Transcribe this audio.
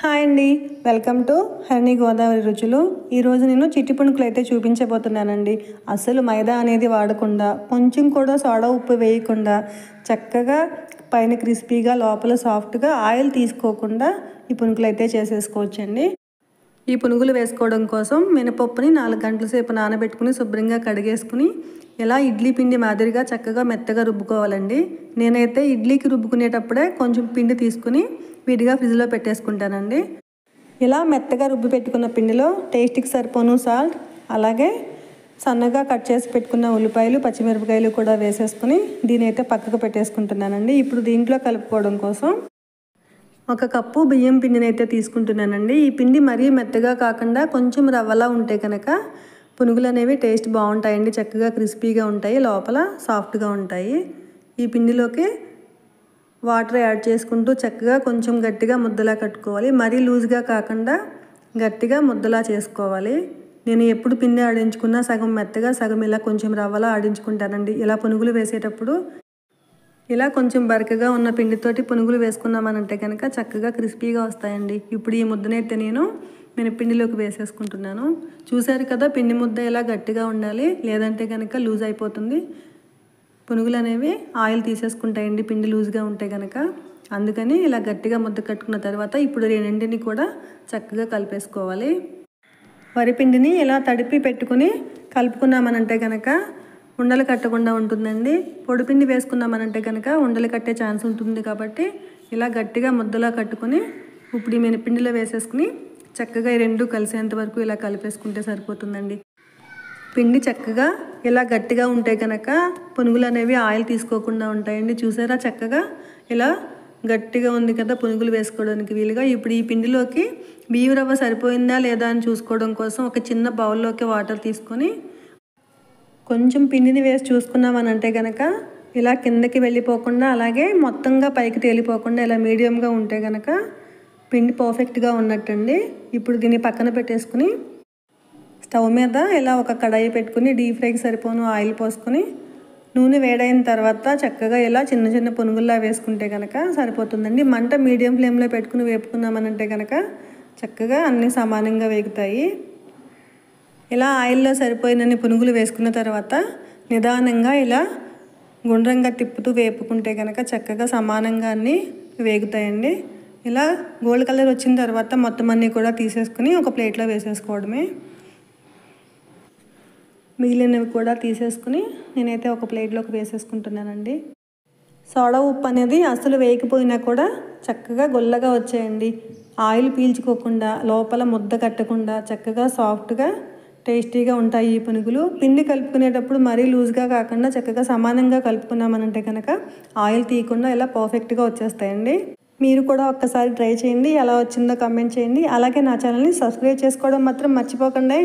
Hi అండి, welcome to Harini Godavari రుచులు. ఈరోజు నేను చిట్టి పునుకులు అయితే చూపించబోతున్నానండి. అసలు మైదా అనేది వాడకుండా, కొంచెం కూడా సోడా ఉప్పు వేయకుండా చక్కగా పైన క్రిస్పీగా లోపల సాఫ్ట్గా ఆయిల్ తీసుకోకుండా ఈ పునుకులు అయితే చేసేసుకోవచ్చండి. ఈ పునుగులు వేసుకోవడం కోసం మినపప్పుని 4 గంటల సేపు నానబెట్టుకుని శుభ్రంగా కడిగేసుకుని ఇలా ఇడ్లీ పిండి మాదిరిగా చక్కగా మెత్తగా రుబ్బుకోవాలండి. నేనైతే ఇడ్లీకి రుబ్బుకునేటప్పుడే కొంచెం పిండి తీసుకుని విడిగా ఫ్రిడ్జ్లో పెట్టేసుకుంటానండి. ఇలా మెత్తగా రుబ్బి పెట్టుకున్న పిండిలో టేస్ట్కి సరిపోను సాల్ట్, అలాగే సన్నగా కట్ చేసి పెట్టుకున్న ఉల్లిపాయలు, పచ్చిమిరపకాయలు కూడా వేసేసుకుని దీని అయితే పక్కకు పెట్టేసుకుంటున్నానండి. ఇప్పుడు దీంట్లో కలుపుకోవడం కోసం 1 కప్పు బియ్యం పిండిని అయితే తీసుకుంటున్నానండి. ఈ పిండి మరీ మెత్తగా కాకుండా కొంచెం రవ్వలా ఉంటే కనుక పునుగులు అనేవి టేస్ట్ బాగుంటాయండి. చక్కగా క్రిస్పీగా ఉంటాయి, లోపల సాఫ్ట్గా ఉంటాయి. ఈ పిండిలోకి వాటర్ యాడ్ చేసుకుంటూ చక్కగా కొంచెం గట్టిగా ముద్దలా కట్టుకోవాలి. మరీ లూజ్గా కాకుండా గట్టిగా ముద్దలా చేసుకోవాలి. నేను ఎప్పుడు పిండి ఆడించుకున్నా సగం మెత్తగా, సగం ఇలా కొంచెం రవ్వలా ఆడించుకుంటానండి. ఇలా పునుగులు వేసేటప్పుడు ఇలా కొంచెం బరకగా ఉన్న పిండితోటి పునుగులు వేసుకున్నామనంటే కనుక చక్కగా క్రిస్పీగా వస్తాయండి. ఇప్పుడు ఈ ముద్దనైతే నేను మినపిండిలోకి వేసేసుకుంటున్నాను. చూసారు కదా, పిండి ముద్ద ఇలా గట్టిగా ఉండాలి, లేదంటే కనుక లూజ్ అయిపోతుంది. పునుగులు అనేవి ఆయిల్ తీసేసుకుంటాయండి పిండి లూజ్గా ఉంటే కనుక. అందుకని ఇలా గట్టిగా ముద్ద కట్టుకున్న తర్వాత ఇప్పుడు రెండింటిని కూడా చక్కగా కలిపేసుకోవాలి. వరిపిండిని ఇలా తడిపి పెట్టుకుని కలుపుకున్నామనంటే కనుక ఉండలు కట్టకుండా ఉంటుందండి. పొడిపిండి వేసుకున్నామనంటే కనుక ఉండలు కట్టే ఛాన్స్ ఉంటుంది. కాబట్టి ఇలా గట్టిగా ముద్దలా కట్టుకుని ఇప్పుడు ఈ మినపిండిలో వేసేసుకుని చక్కగా ఈ రెండు కలిసేంత వరకు ఇలా కలిపేసుకుంటే సరిపోతుందండి. పిండి చక్కగా ఇలా గట్టిగా ఉంటే కనుక పునుగులు అనేవి ఆయిల్ తీసుకోకుండా ఉంటాయండి. చూసారా, చక్కగా ఇలా గట్టిగా ఉంది కదా పునుగులు వేసుకోవడానికి వీలుగా. ఇప్పుడు ఈ పిండిలోకి బియ్యం రవ్వ సరిపోయిందా లేదా అని చూసుకోవడం కోసం ఒక చిన్న బౌల్లోకి వాటర్ తీసుకొని కొంచెం పిండిని వేసి చూసుకున్నామనంటే కనుక ఇలా కిందకి వెళ్ళిపోకుండా, అలాగే మొత్తంగా పైకి తేలిపోకుండా ఇలా మీడియంగా ఉంటే కనుక పిండి పర్ఫెక్ట్గా ఉన్నట్టండి. ఇప్పుడు దీన్ని పక్కన పెట్టేసుకుని స్టవ్ మీద ఇలా ఒక కడాయి పెట్టుకుని డీప్ ఫ్రైకి సరిపోను ఆయిల్ పోసుకొని నూనె వేడైన తర్వాత చక్కగా ఇలా చిన్న చిన్న పునుగుల్లా వేసుకుంటే కనుక సరిపోతుందండి. మంట మీడియం ఫ్లేమ్లో పెట్టుకుని వేపుకున్నామనంటే కనుక చక్కగా అన్నీ సమానంగా వేగుతాయి. ఇలా ఆయిల్లో సరిపోయినన్ని పునుగులు వేసుకున్న తర్వాత నిదానంగా ఇలా గుండ్రంగా తిప్పుతూ వేపుకుంటే కనుక చక్కగా సమానంగా అన్నీ వేగుతాయండి. ఇలా గోల్డ్ కలర్ వచ్చిన తర్వాత మొత్తం అన్నీ కూడా తీసేసుకుని ఒక ప్లేట్లో వేసేసుకోవడమే. మిగిలినవి కూడా తీసేసుకుని నేనైతే ఒక ప్లేట్లోకి వేసేసుకుంటున్నానండి. సోడా ఉప్పు అనేది అసలు వేయకపోయినా కూడా చక్కగా గొల్లగా వచ్చాయండి. ఆయిల్ పీల్చుకోకుండా, లోపల ముద్ద కట్టకుండా చక్కగా సాఫ్ట్గా టేస్టీగా ఉంటాయి ఈ పునుగులు. పిండి కలుపుకునేటప్పుడు మరీ లూజ్గా కాకుండా చక్కగా సమానంగా కలుపుకున్నామనంటే కనుక ఆయిల్ తీయకుండా ఇలా పర్ఫెక్ట్గా వచ్చేస్తాయండి. మీరు కూడా ఒక్కసారి ట్రై చేయండి. ఎలా వచ్చిందో కామెంట్ చేయండి. అలాగే నా ఛానల్ని సబ్స్క్రైబ్ చేసుకోవడం మాత్రం మర్చిపోకండి.